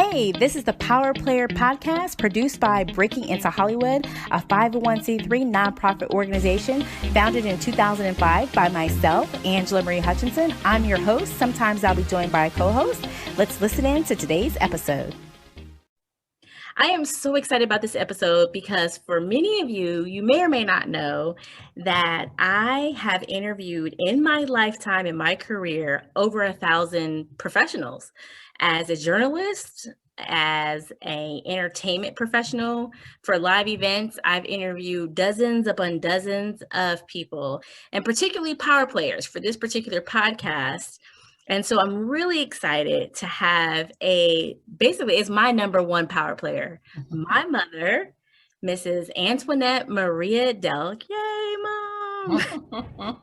Hey, this is the Power Player podcast produced by Breaking Into Hollywood, a 501c3 nonprofit organization founded in 2005 by myself, Angela Marie Hutchinson. I'm your host. Sometimes I'll be joined by a co-host. Let's listen in to today's episode. I am so excited about this episode because for many of you, you may or may not know that I have interviewed in my lifetime, in my career, over 1,000 professionals. As a journalist, as an entertainment professional, for live events, I've interviewed dozens upon dozens of people, and particularly power players for this particular podcast. And so I'm really excited to have basically it's my number one power player, my mother, Mrs. Antoinette Maria Delk. Yay, Mom!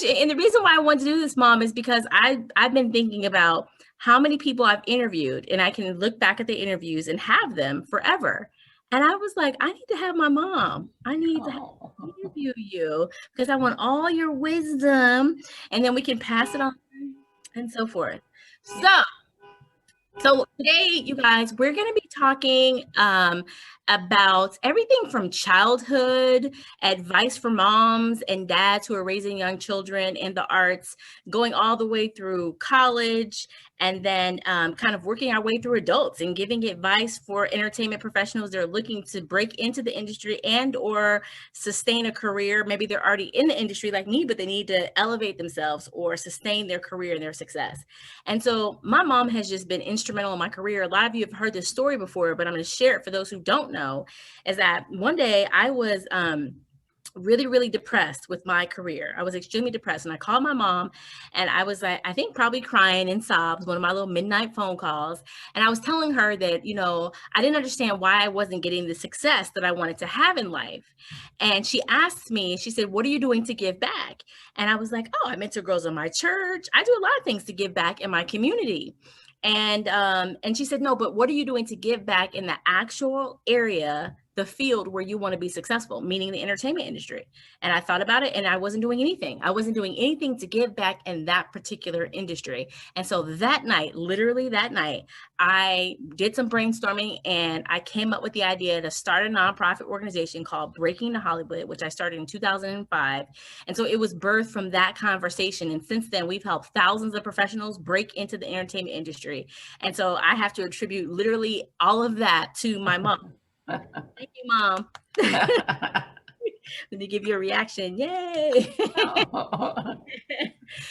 And the reason why I wanted to do this, Mom, is because I've been thinking about how many people I've interviewed, and I can look back at the interviews and have them forever. And I was like, I need to have my mom. I need to interview you because I want all your wisdom, and then we can pass it on and so forth. So today, you guys, we're going to be talking about everything from childhood, advice for moms and dads who are raising young children in the arts, going all the way through college, and then kind of working our way through adults and giving advice for entertainment professionals that are looking to break into the industry and or sustain a career. Maybe they're already in the industry like me, but they need to elevate themselves or sustain their career and their success. And so my mom has just been instrumental in my career. A lot of you have heard this story before, but I'm going to share it for those who don't know, is that one day I was really, really depressed with my career. I was extremely depressed. And I called my mom and I was like, I think probably crying in sobs, one of my little midnight phone calls. And I was telling her that, I didn't understand why I wasn't getting the success that I wanted to have in life. And she asked me, she said, what are you doing to give back? And I was like, oh, I mentor girls in my church. I do a lot of things to give back in my community. And she said, no, but what are you doing to give back in the actual area, the field where you want to be successful, meaning the entertainment industry? And I thought about it and I wasn't doing anything. I wasn't doing anything to give back in that particular industry. And so that night, literally that night, I did some brainstorming and I came up with the idea to start a nonprofit organization called Breaking Into Hollywood, which I started in 2005. And so it was birthed from that conversation. And since then, we've helped thousands of professionals break into the entertainment industry. And so I have to attribute literally all of that to my mom. Thank you, Mom. Let me give you a reaction. Yay.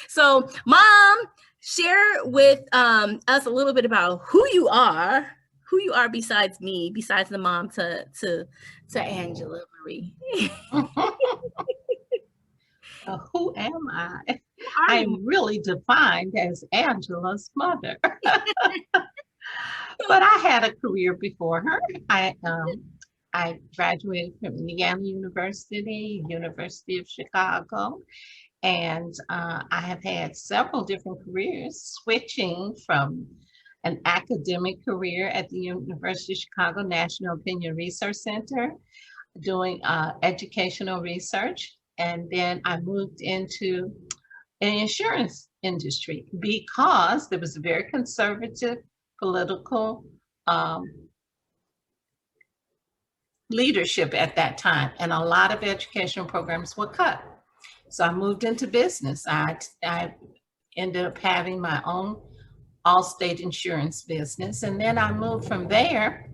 So, Mom, share with us a little bit about who you are besides me, besides the mom to Angela Marie. Who am I? I'm really defined as Angela's mother. But I had a career before her. I graduated from Indiana University, University of Chicago, and I have had several different careers, switching from an academic career at the University of Chicago National Opinion Research Center, doing educational research, and then I moved into an insurance industry because there was a very conservative political leadership at that time, and a lot of educational programs were cut. So I moved into business. I ended up having my own Allstate insurance business, and then I moved from there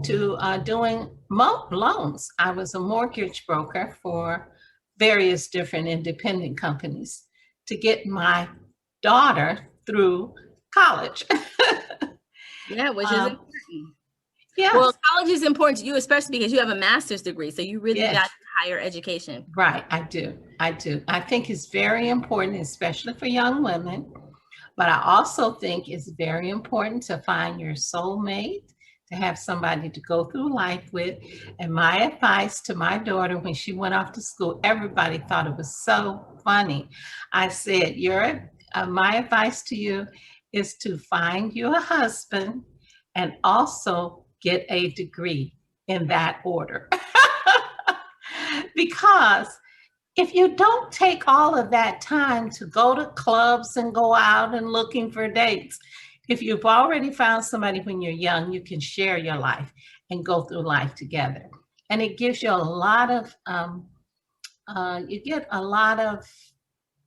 to doing loans. I was a mortgage broker for various different independent companies to get my daughter through college. Yeah, which is important. Yeah. Well, college is important to you, especially because you have a master's degree. So you really got higher education. Right. I do. I think it's very important, especially for young women. But I also think it's very important to find your soulmate, to have somebody to go through life with. And my advice to my daughter when she went off to school, everybody thought it was so funny. I said, my advice to you is to find you a husband and also get a degree in that order. Because if you don't take all of that time to go to clubs and go out and looking for dates, If you've already found somebody when you're young, you can share your life and go through life together. And it gives you a lot of, you get a lot of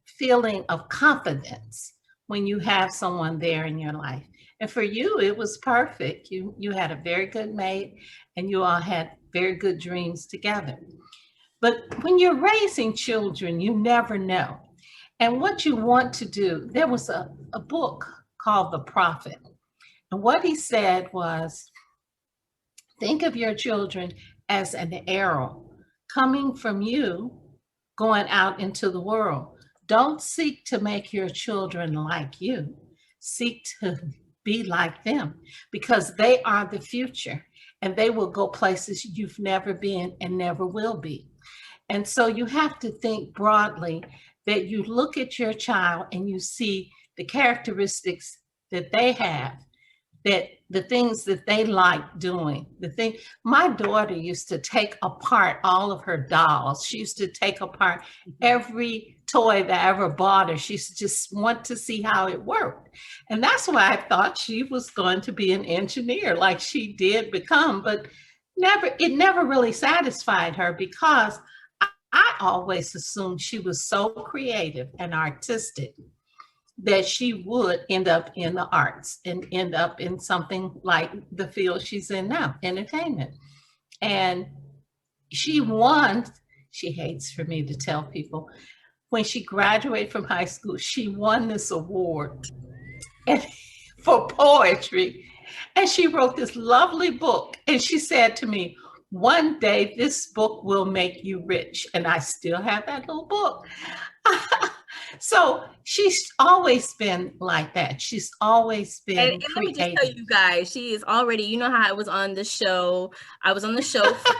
feeling of confidence when you have someone there in your life. And for you, it was perfect. You had a very good mate, and you all had very good dreams together. But when you're raising children, you never know. And what you want to do, there was a book called The Prophet. And what he said was, think of your children as an arrow coming from you, going out into the world. Don't seek to make your children like you. Seek to be like them because they are the future and they will go places you've never been and never will be. And so you have to think broadly that you look at your child and you see the characteristics that they have, that the things that they like doing, the thing. My daughter used to take apart all of her dolls. She used to take apart every toy that I ever bought her. She used to just want to see how it worked. And that's why I thought she was going to be an engineer like she did become, but it never really satisfied her because I always assumed she was so creative and artistic that she would end up in the arts and end up in something like the field she's in now, entertainment. And she won, she hates for me to tell people, when she graduated from high school, she won this award for poetry. And she wrote this lovely book. And she said to me, one day this book will make you rich. And I still have that little book. So she's always been like that. She's always been And let me just creative. tell you guys, she is already, you know how I was on the show. I was on the show for,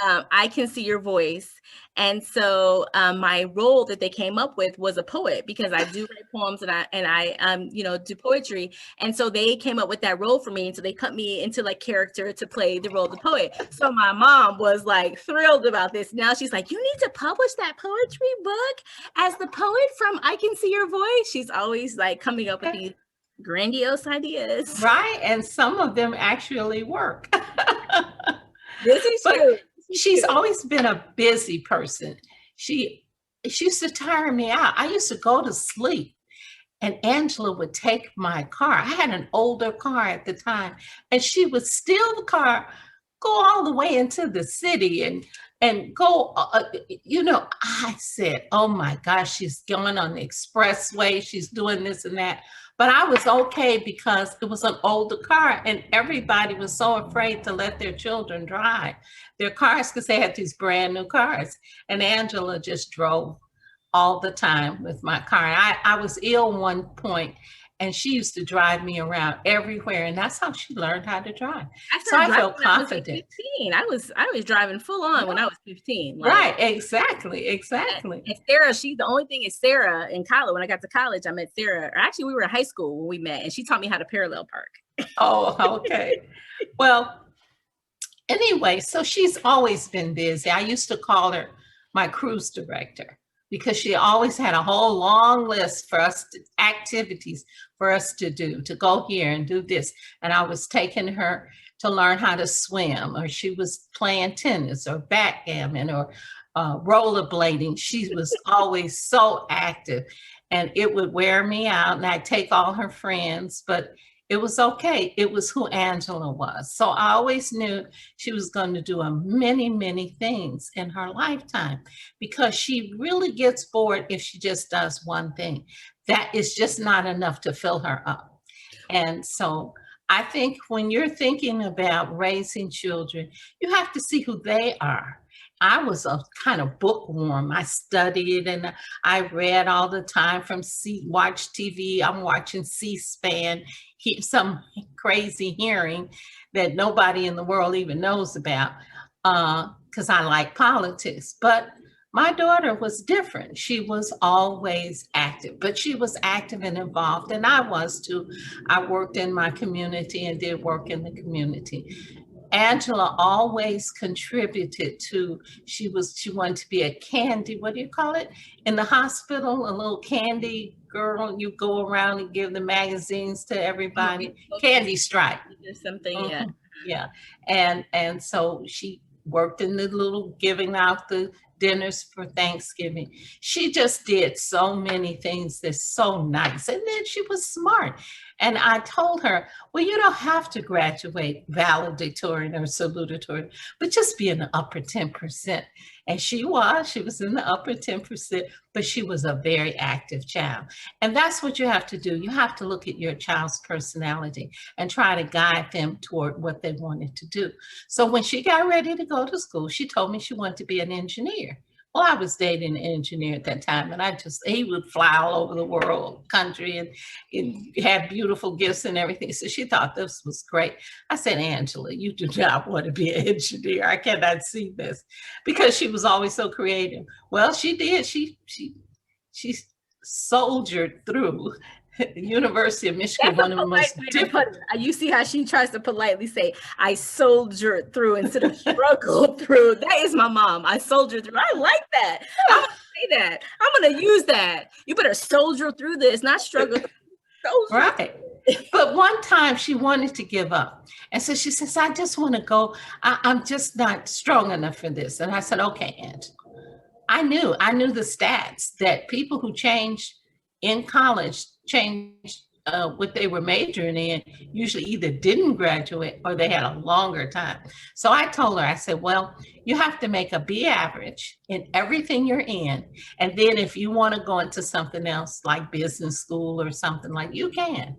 I Can See Your Voice. And so my role that they came up with was a poet because I do write poems and I do poetry. And so they came up with that role for me. And so they cut me into like character to play the role of the poet. So my mom was like thrilled about this. Now she's like, you need to publish that poetry book as the poet from I Can See Your Voice. She's always like coming up with these grandiose ideas. Right. And some of them actually work. This is but true. She's always been a busy person. She used to tire me out. I used to go to sleep and Angela would take my car. I had an older car at the time, and she would steal the car, go all the way into the city and go, I said, oh my gosh, she's going on the expressway. She's doing this and that. But I was okay because it was an older car and everybody was so afraid to let their children drive their cars because they had these brand new cars. And Angela just drove all the time with my car. I was ill one point and she used to drive me around everywhere. And that's how she learned how to drive. So I felt confident. 15. I was driving full on when I was 15. Like, right, exactly. And Sarah, she's the only thing is Sarah in college. When I got to college, I met Sarah. Or actually, we were in high school when we met, and she taught me how to parallel park. Oh, okay. Well, anyway, so she's always been busy. I used to call her my cruise director because she always had a whole long list for us, activities for us to do, to go here and do this. And I was taking her to learn how to swim, or she was playing tennis or backgammon or rollerblading. She was always so active and it would wear me out. And I'd take all her friends, but it was okay. It was who Angela was. So I always knew she was going to do many, many things in her lifetime because she really gets bored if she just does one thing. That is just not enough to fill her up. And so I think when you're thinking about raising children, you have to see who they are. I was a kind of bookworm. I studied and I read all the time watch TV. I'm watching C-SPAN, some crazy hearing that nobody in the world even knows about because I like politics. But my daughter was different. She was always active, but she was active and involved, and I was too. I worked in my community and did work in the community. Angela always contributed to, she wanted to be a candy, what do you call it? In the hospital, a little candy girl, you go around and give the magazines to everybody. Candy stripe. Or something, yeah. Mhm. Yeah. And so she worked in the little giving out the dinners for Thanksgiving. She just did so many things that's so nice. And then she was smart. And I told her, well, you don't have to graduate valedictorian or salutatorian, but just be in the upper 10%. And she was in the upper 10%, but she was a very active child. And that's what you have to do. You have to look at your child's personality and try to guide them toward what they wanted to do. So when she got ready to go to school, she told me she wanted to be an engineer. Well, I was dating an engineer at that time, and he would fly all over the world, country, and it had beautiful gifts and everything. So she thought this was great. I said, Angela, you do not want to be an engineer. I cannot see this, because she was always so creative. Well, she did. She soldiered through University of Michigan, That's a one of the polite most way to put difficult. it. You see how she tries to politely say, I soldiered through instead of struggled through. That is my mom. I soldiered through. I like that. I'm going to say that. I'm going to use that. You better soldier through this, not struggle through. Right. But one time she wanted to give up. And so she says, I just want to go. I'm just not strong enough for this. And I said, okay, Angela. I knew the stats that people who changed in college changed what they were majoring in, usually either didn't graduate or they had a longer time. So I told her, I said, well, you have to make a B average in everything you're in. And then if you want to go into something else like business school or something, like, you can.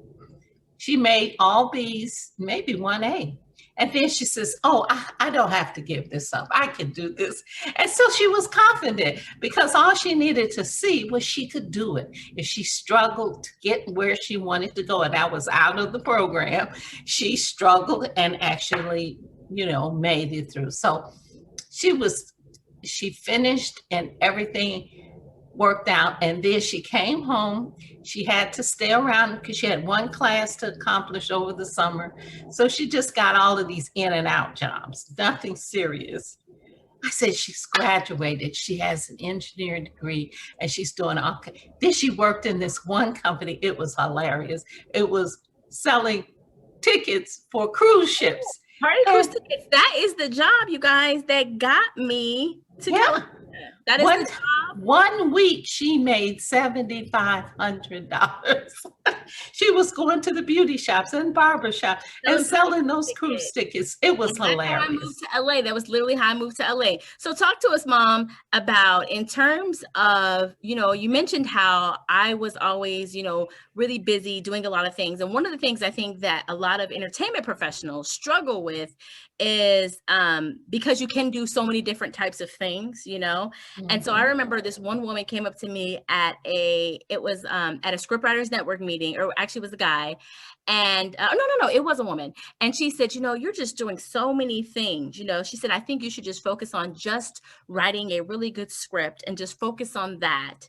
She made all B's, maybe one A. And then she says, oh, I don't have to give this up. I can do this. And so she was confident, because all she needed to see was she could do it. If she struggled to get where she wanted to go, and I was out of the program, she struggled and actually, made it through. So she finished and everything worked out. And then she came home. She had to stay around because she had one class to accomplish over the summer. So she just got all of these in and out jobs, nothing serious. I said, she's graduated. She has an engineering degree and she's doing okay. Then she worked in this one company. It was hilarious. It was selling tickets for cruise ships. Party cruise tickets. That is the job, you guys, that got me to California. That is the job. 1 week she made $7,500. She was going to the beauty shops and barber shops and selling those cruise tickets. It was hilarious. That's how I moved to LA. That was literally how I moved to LA. So talk to us, Mom, about, in terms of, you mentioned how I was always, really busy doing a lot of things. And one of the things I think that a lot of entertainment professionals struggle with is because you can do so many different types of things, And so I remember this one woman came up to me at a Scriptwriters Network meeting, or actually it was a guy. And no, it was a woman. And she said, you're just doing so many things. She said, I think you should just focus on just writing a really good script and just focus on that,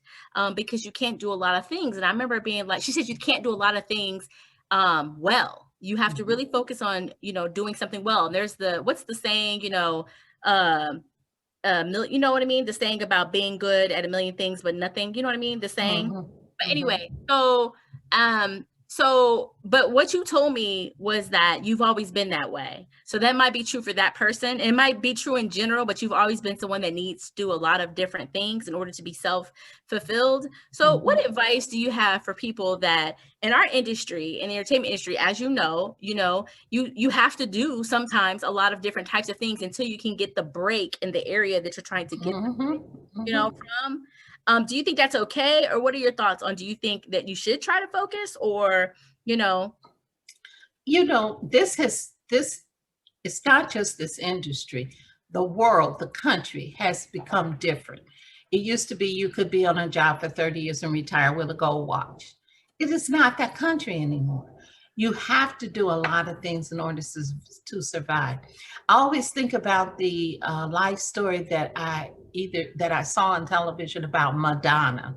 because you can't do a lot of things. And I remember being like, she said, you can't do a lot of things well. You have to really focus on, doing something well. And there's what's the saying, you know what I mean? The saying about being good at a million things, but nothing, you know what I mean? The saying. But anyway, but what you told me was that you've always been that way. So that might be true for that person. It might be true in general, but you've always been someone that needs to do a lot of different things in order to be self-fulfilled. So what advice do you have for people that in our industry, in the entertainment industry, as you know, you have to do sometimes a lot of different types of things until you can get the break in the area that you're trying to get, from. Do you think that's okay? Or what are your thoughts on, do you think that you should try to focus, or, this it's not just this industry. The world, the country has become different. It used to be you could be on a job for 30 years and retire with a gold watch. It is not that country anymore. You have to do a lot of things in order to survive. I always think about the life story that I saw on television about Madonna.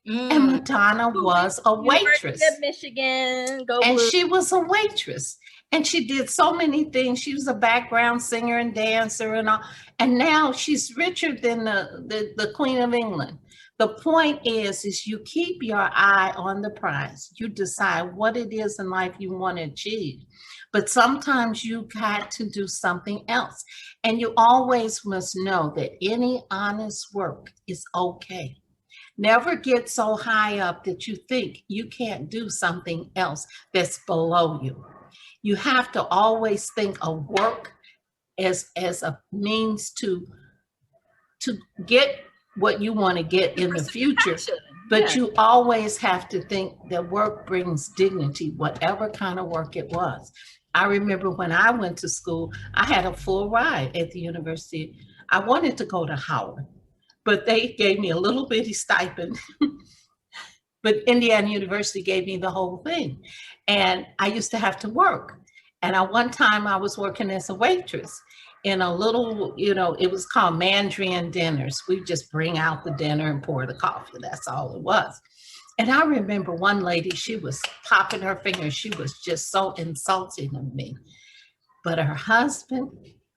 And Mm. Madonna was a University of waitress. Michigan, go And blue. she was a waitress. And she did so many things. She was a background singer and dancer and all. And now she's richer than the Queen of England. The point is you keep your eye on the prize. You decide what it is in life you want to achieve. But sometimes you got to do something else. And you always must know that any honest work is okay. Never get so high up that you think you can't do something else that's below you. You have to always think of work as a means to get what you want to get To in the pursue your future, passion. but Yeah. you always have to think that work brings dignity, whatever kind of work it was. I remember when I went to school, I had a full ride at the university. I wanted to go to Howard, but they gave me a little bitty stipend. But Indiana University gave me the whole thing. And I used to have to work. And at one time I was working as a waitress in a little, it was called Mandarin dinners. We just bring out the dinner and pour the coffee. That's all it was. And I remember one lady, she was popping her fingers. She was just so insulting of me. But her husband,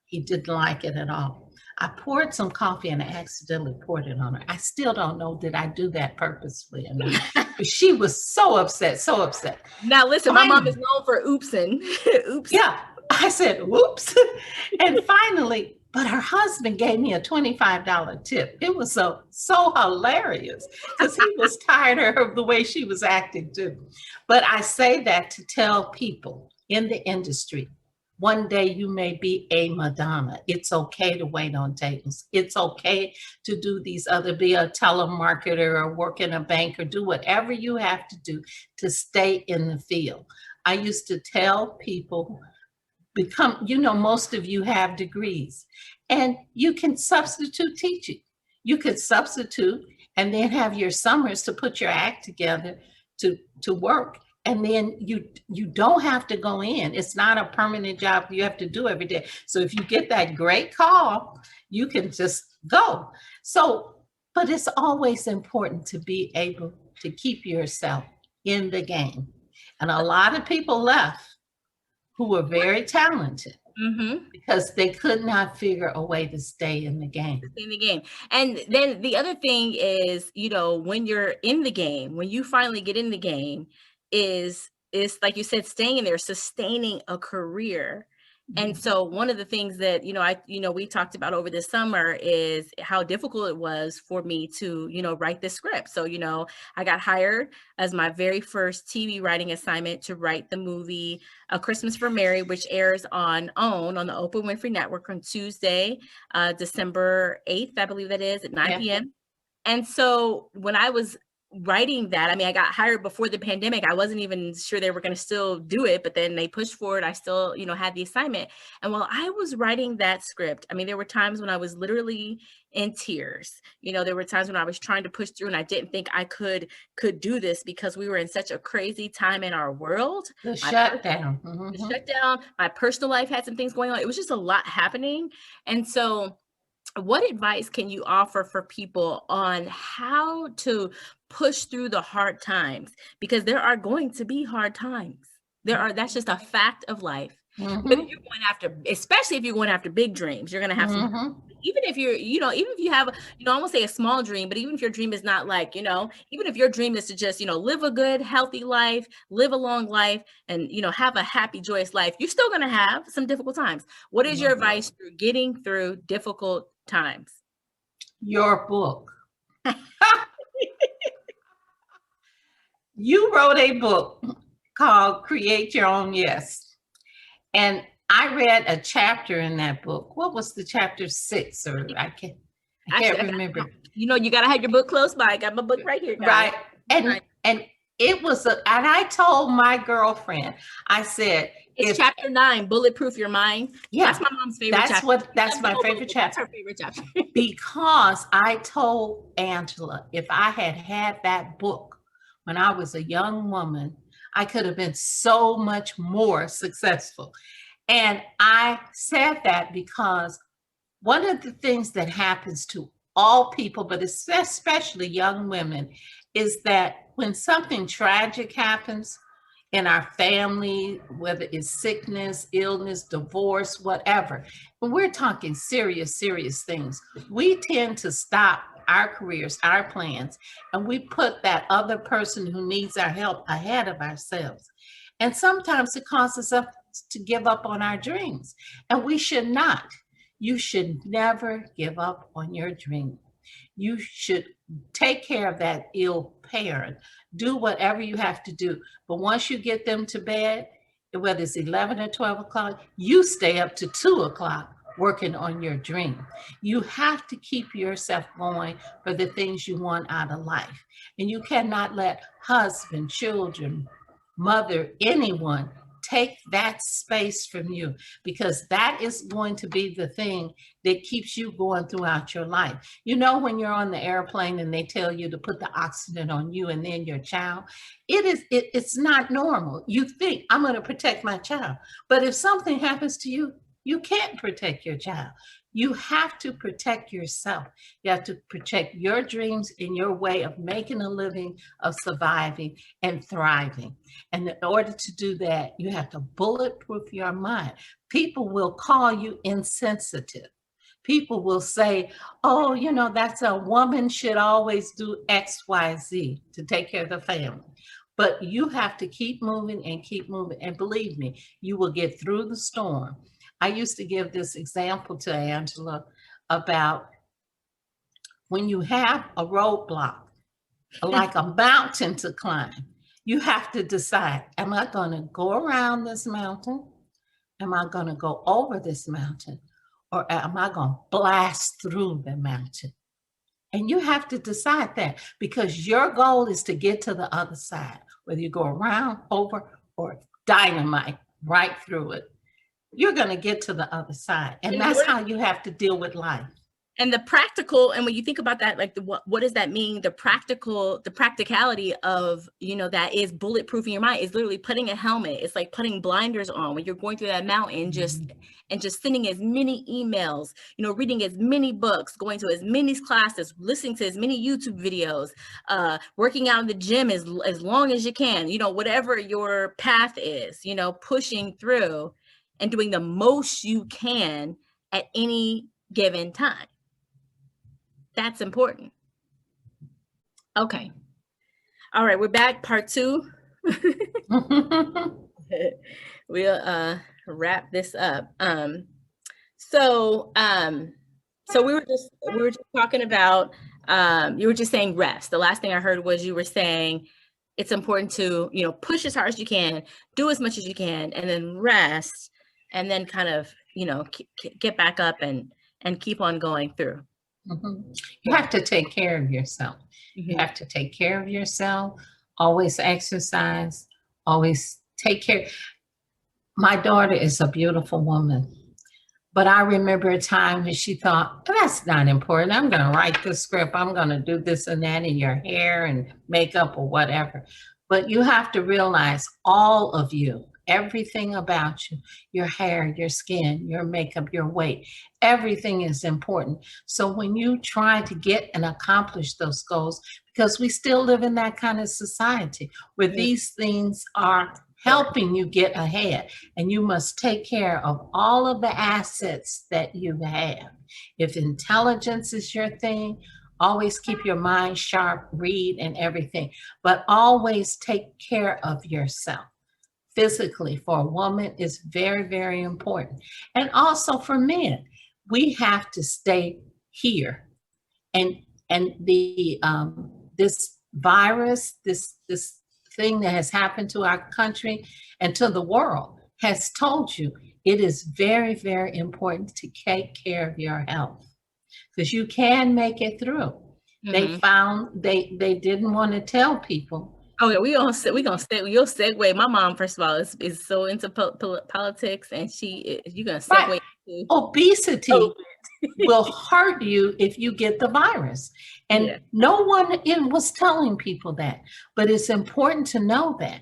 he didn't like it at all. I poured some coffee and I accidentally poured it on her. I still don't know, did I do that purposefully or not? But she was so upset, so upset. Now listen, my mom is Finally, known for oopsing. Oops. yeah, I said, whoops. And finally, but her husband gave me a $25 tip. It was so hilarious because he was tired of the way she was acting too. But I say that to tell people in the industry, one day you may be a Madonna. It's okay to wait on tables. It's okay to do these other, be a telemarketer or work in a bank or do whatever you have to do to stay in the field. I used to tell people, most of you have degrees and you can substitute teaching. You could substitute and then have your summers to put your act together to work. And then you don't have to go in. It's not a permanent job you have to do every day. So if you get that great call, you can just go. So, but it's always important to be able to keep yourself in the game. And a lot of people left who were very talented Mm-hmm. because they could not figure a way to stay in the game. In the game. And then the other thing is, when you're in the game, when you finally get in the game, is like you said, staying in there, sustaining a career. And so one of the things that, we talked about over this summer is how difficult it was for me to, write this script. So, I got hired as my very first TV writing assignment to write the movie A Christmas for Mary, which airs on OWN, on the Oprah Winfrey Network on Tuesday, December 8th, I believe that is, at 9 p.m. And so when I was writing that, I got hired before the pandemic. I wasn't even sure they were going to still do it, but then they pushed forward. I still, had the assignment. And while I was writing that script, there were times when I was literally in tears. There were times when I was trying to push through and I didn't think I could do this because we were in such a crazy time in our world. The shutdown. The shutdown, my personal life had some things going on. It was just a lot happening. And so what advice can you offer for people on how to push through the hard times? Because there are going to be hard times. That's just a fact of life. But if you're going after, especially if you're going after big dreams, you're going to have some, even if you're, even if you have, I won't say a small dream, but even if your dream is not like, even if your dream is to just, live a good, healthy life, live a long life and, have a happy, joyous life, you're still going to have some difficult times. What is your advice through getting through difficult times? Your book. You wrote a book called Create Your Own Yes. And I read a chapter in that book. What was the chapter 6? Or I can't remember. You got to have your book close by. I got my book right here, guys. Right. And it was and I told my girlfriend, I said, it's chapter 9, Bulletproof Your Mind. Yeah. That's my mom's favorite chapter. That's my favorite chapter. That's her favorite chapter. Because I told Angela, if I had had that book when I was a young woman, I could have been so much more successful. And I said that because one of the things that happens to all people, but especially young women, is that when something tragic happens in our family, whether it's sickness, illness, divorce, whatever, when we're talking serious, serious things, we tend to stop our careers, our plans, and we put that other person who needs our help ahead of ourselves. And sometimes it causes us to give up on our dreams, and we should not. You should never give up on your dream. You should take care of that ill parent. Do whatever you have to do. But once you get them to bed, whether it's 11 or 12 o'clock, you stay up to 2 o'clock working on your dream. You have to keep yourself going for the things you want out of life. And you cannot let husband, children, mother, anyone take that space from you, because that is going to be the thing that keeps you going throughout your life. You know, when you're on the airplane and they tell you to put the oxygen on you and then your child, it's not normal. You think, I'm going to protect my child, but if something happens to you, you can't protect your child. You have to protect yourself. You have to protect your dreams and your way of making a living, of surviving and thriving. And in order to do that, you have to bulletproof your mind. People will call you insensitive. People will say, oh, you know, that's a woman should always do X, Y, Z to take care of the family. But you have to keep moving and keep moving. And believe me, you will get through the storm. I used to give this example to Angela about when you have a roadblock, like a mountain to climb, you have to decide, am I going to go around this mountain? Am I going to go over this mountain? Or am I going to blast through the mountain? And you have to decide that, because your goal is to get to the other side, whether you go around, over, or dynamite right through it. You're going to get to the other side. And that's how you have to deal with life. And the practical, and when you think about that, like what does that mean? The practicality of, you know, that is bulletproofing your mind, is literally putting a helmet. It's like putting blinders on when you're going through that mountain, and just sending as many emails, you know, reading as many books, going to as many classes, listening to as many YouTube videos, working out in the gym as long as you can, you know, whatever your path is, you know, pushing through and doing the most you can at any given time. That's important. Okay. All right, we're back, part 2. We'll wrap this up. So we were just talking about, you were just saying rest. The last thing I heard was you were saying it's important to, you know, push as hard as you can, do as much as you can, and then rest, and then kind of, you know, get back up and keep on going through. You have to take care of yourself. You have to take care of yourself, always exercise, always take care. My daughter is a beautiful woman, but I remember a time when she thought, that's not important. I'm going to write this script. I'm going to do this and that in your hair and makeup or whatever. But you have to realize, all of you, everything about you, your hair, your skin, your makeup, your weight, everything is important. So when you try to get and accomplish those goals, because we still live in that kind of society where these things are helping you get ahead, and you must take care of all of the assets that you have. If intelligence is your thing, always keep your mind sharp, read and everything, but always take care of yourself. Physically, for a woman, is very, very important. And also for men, we have to stay here. And the this virus, this thing that has happened to our country and to the world has told you it is very, very important to take care of your health, because you can make it through. They found they didn't want to tell people. Oh yeah, we're gonna you'll segue. My mom, first of all, is so into politics, and you're gonna segue to obesity. Will hurt you if you get the virus, and no one was telling people that, but it's important to know that,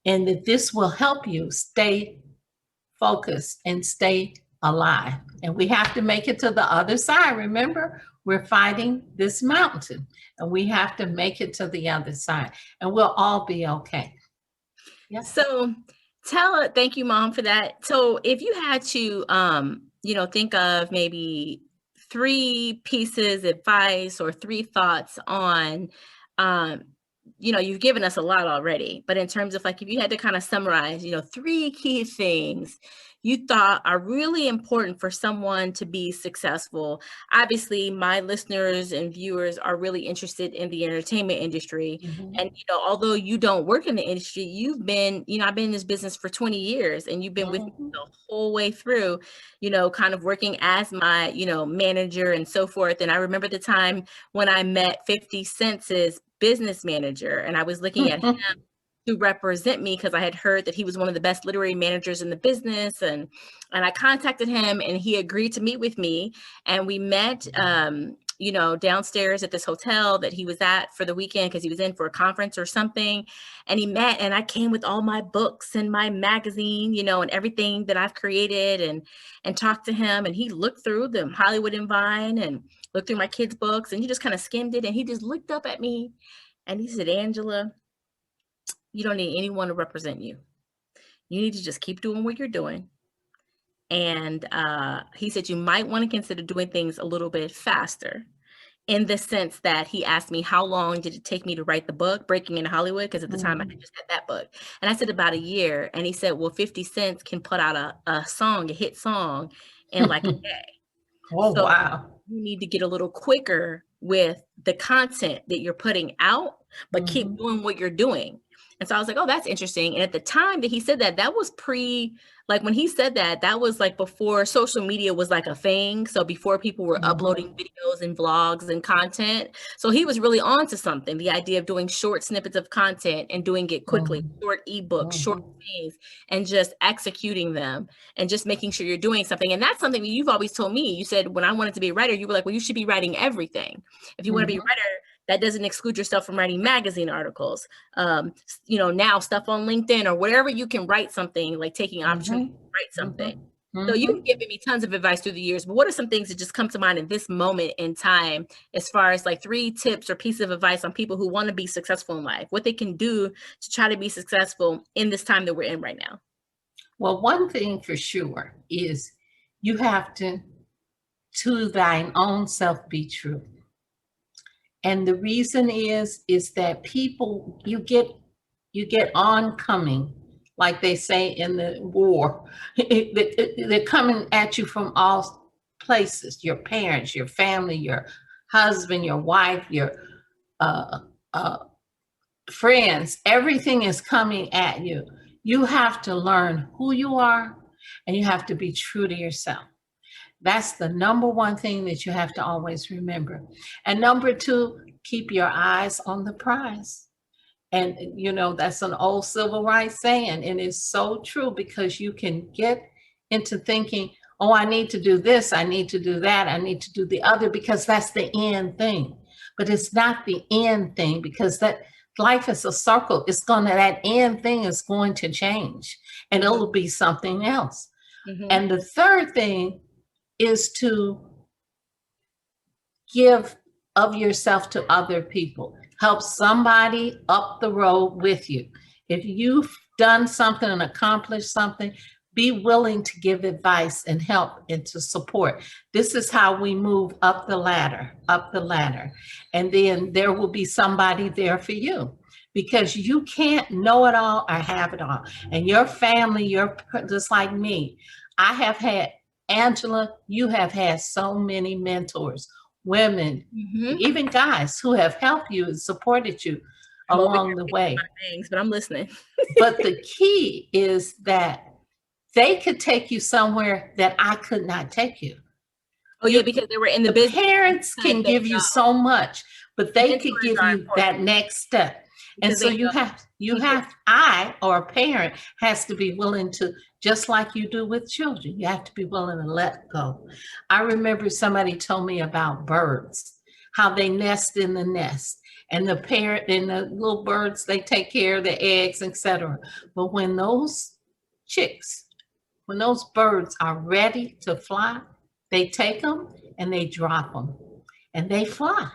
and that this will help you stay focused and stay alive. And we have to make it to the other side. Remember, We're fighting this mountain, and we have to make it to the other side, and we'll all be okay. Yeah. So thank you, Mom, for that. So if you had to, think of maybe three pieces of advice or three thoughts on, um, you've given us a lot already, but in terms of like, if you had to kind of summarize, three key things you thought are really important for someone to be successful. Obviously, my listeners and viewers are really interested in the entertainment industry. Mhm. And, although you don't work in the industry, I've been in this business for 20 years and you've been with me Mhm. the whole way through, kind of working as my, manager and so forth. And I remember the time when I met 50 Cent's business manager, and I was looking at him to represent me because I had heard that he was one of the best literary managers in the business, and I contacted him and he agreed to meet with me, and we met downstairs at this hotel that he was at for the weekend because he was in for a conference or something, and he met, and I came with all my books and my magazine, and everything that I've created, and talked to him, and he looked through the Hollywood and Vine and looked through my kids' books, and he just kind of skimmed it, and he just looked up at me and he said, "Angela, you don't need anyone to represent you. You need to just keep doing what you're doing." And he said, you might want to consider doing things a little bit faster, in the sense that he asked me, how long did it take me to write the book, Breaking into Hollywood? Because at the time I had Mhm. just had that book. And I said, about a year. And he said, well, 50 Cent can put out a song, a hit song, in like a day. Oh, So wow. you need to get a little quicker with the content that you're putting out, but keep Mhm. doing what you're doing. And so I was like, oh, that's interesting. And at the time that he said that, that was like when he said that, that was like before social media was like a thing. So before people were uploading Mhm. videos and vlogs and content. So he was really on to something, the idea of doing short snippets of content and doing it quickly, Mhm. short ebooks, short Mhm. things, and just executing them and just making sure you're doing something. And that's something that you've always told me. You said when I wanted to be a writer, you were like, well, you should be writing everything. If you want to be a Mhm. writer, that doesn't exclude yourself from writing magazine articles. Now stuff on LinkedIn or wherever you can write something, like taking an opportunity Mhm. to write something. Mhm. So you've Mhm. given me tons of advice through the years, but what are some things that just come to mind in this moment in time, as far as like three tips or pieces of advice on people who want to be successful in life, what they can do to try to be successful in this time that we're in right now? Well, one thing for sure is you have to thine own self be true. And the reason is that people you get oncoming, like they say in the war. They're coming at you from all places, your parents, your family, your husband, your wife, your uh, uh, friends. Everything is coming at you. You have to learn who you are, and you have to be true to yourself. That's the number one thing that you have to always remember. And number two, keep your eyes on the prize. And that's an old civil rights saying, and it's so true, because you can get into thinking, oh, I need to do this, I need to do that, I need to do the other, because that's the end thing. But it's not the end thing, because that life is a circle. That end thing is going to change, and Mm-hmm. it'll be something else. Mm-hmm. And the third thing is to give of yourself to other people. Help somebody up the road with you. If you've done something and accomplished something, be willing to give advice and help and to support. This is how we move up the ladder, up the ladder. And then there will be somebody there for you, because you can't know it all or have it all. And your family, you're just like me. I have had, Angela, you have had so many mentors, women, Mm-hmm. even guys, who have helped you and supported you I'm over here along the picking way. my things, but I'm listening. But the key is that they could take you somewhere that I could not take you. Oh yeah, You, because they were in the the business parents that can they give you know. so much, but they could Mentors give are you that important next step. And because so they you know have, you people. have, I or a parent has to be willing to, just like you do with children, you have to be willing to let go. I remember somebody told me about birds, how they nest in the nest, and the parent and the little birds, they take care of the eggs, etc. But when those chicks, when those birds are ready to fly, they take them and they drop them. and they fly.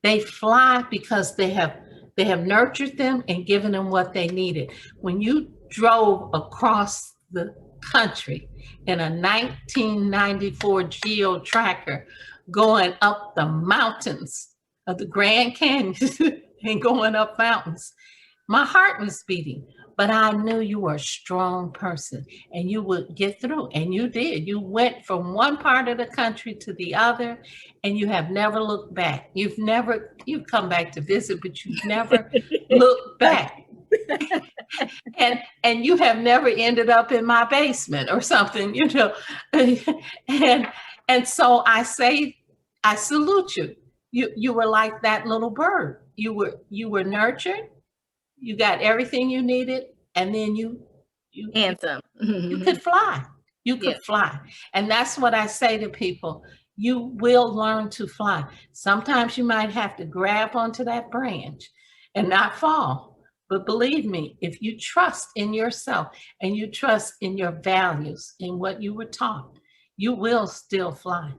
They fly because they have nurtured them and given them what they needed. When you drove across the country in a 1994 Geo Tracker going up the mountains of the Grand Canyon and going up mountains, my heart was beating, but I knew you were a strong person and you would get through. And you did. You went from one part of the country to the other, and you have never looked back. You've come back to visit, but you've never looked back. And you have never ended up in my basement or something, you know. And so I say, I salute you. You were like that little bird. You were nurtured. You got everything you needed, and then you handsome. You could fly. You could fly. And that's what I say to people. You will learn to fly. Sometimes you might have to grab onto that branch and not fall. But believe me, if you trust in yourself and you trust in your values, in what you were taught, you will still fly.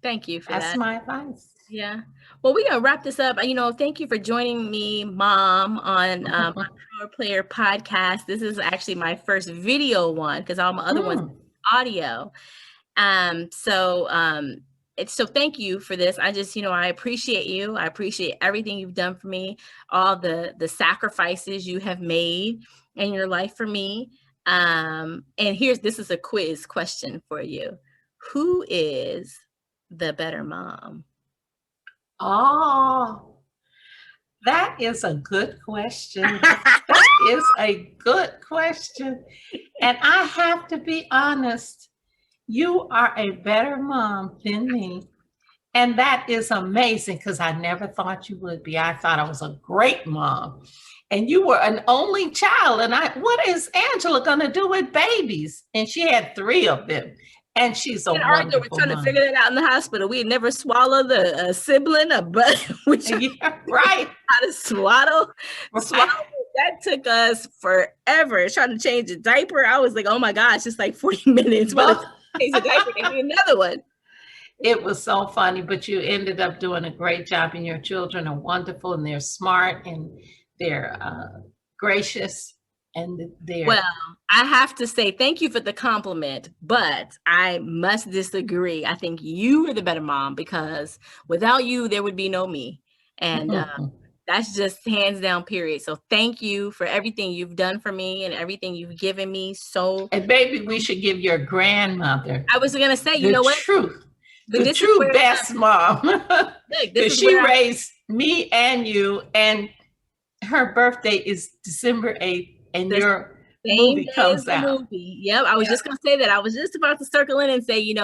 Thank you for that. That's my advice. Yeah. Well, we're going to wrap this up. Thank you for joining me, Mom, on my Power Player podcast. This is actually my first video one because all my other ones audio. So thank you for this. I just, I appreciate you. I appreciate everything you've done for me, all the sacrifices you have made in your life for me. And this is a quiz question for you. Who is the better mom? Oh, that is a good question. That is a good question. And I have to be honest, you are a better mom than me. And that is amazing because I never thought you would be. I thought I was a great mom. And you were an only child. And what is Angela going to do with babies? And she had 3 of them. And she's a wonderful We're trying to figure that out in the hospital. We never swallowed a sibling, right. How to swaddle. That took us forever. Trying to change a diaper. I was like, oh my gosh, it's like 40 minutes. Well, change a diaper, give me another one. It was so funny, but you ended up doing a great job, and your children are wonderful, and they're smart, and they're gracious. Well, I have to say thank you for the compliment, but I must disagree. I think you were the better mom because without you, there would be no me. And that's just hands down, period. So thank you for everything you've done for me and everything you've given me. And baby, we should give your grandmother. I was going to say, you know what? The true best mom. Because she raised me and you, and her birthday is December 8th. And your movie comes out. Yep. I was just going to say that. I was just about to circle in and say,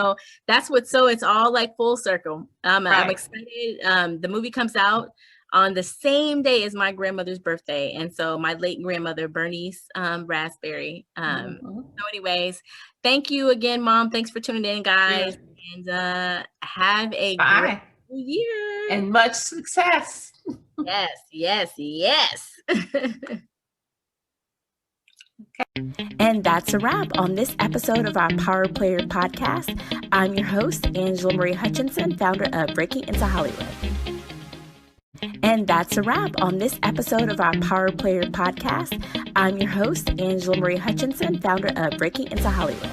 that's it's all like full circle. I'm excited. The movie comes out on the same day as my grandmother's birthday. And so my late grandmother, Bernice Raspberry. So anyways, thank you again, Mom. Thanks for tuning in, guys. And have a great year. And much success. Yes. And that's a wrap on this episode of our Power Player podcast. I'm your host, Angela Marie Hutchinson, founder of Breaking into Hollywood. And that's a wrap on this episode of our Power Player podcast. I'm your host, Angela Marie Hutchinson, founder of Breaking into Hollywood.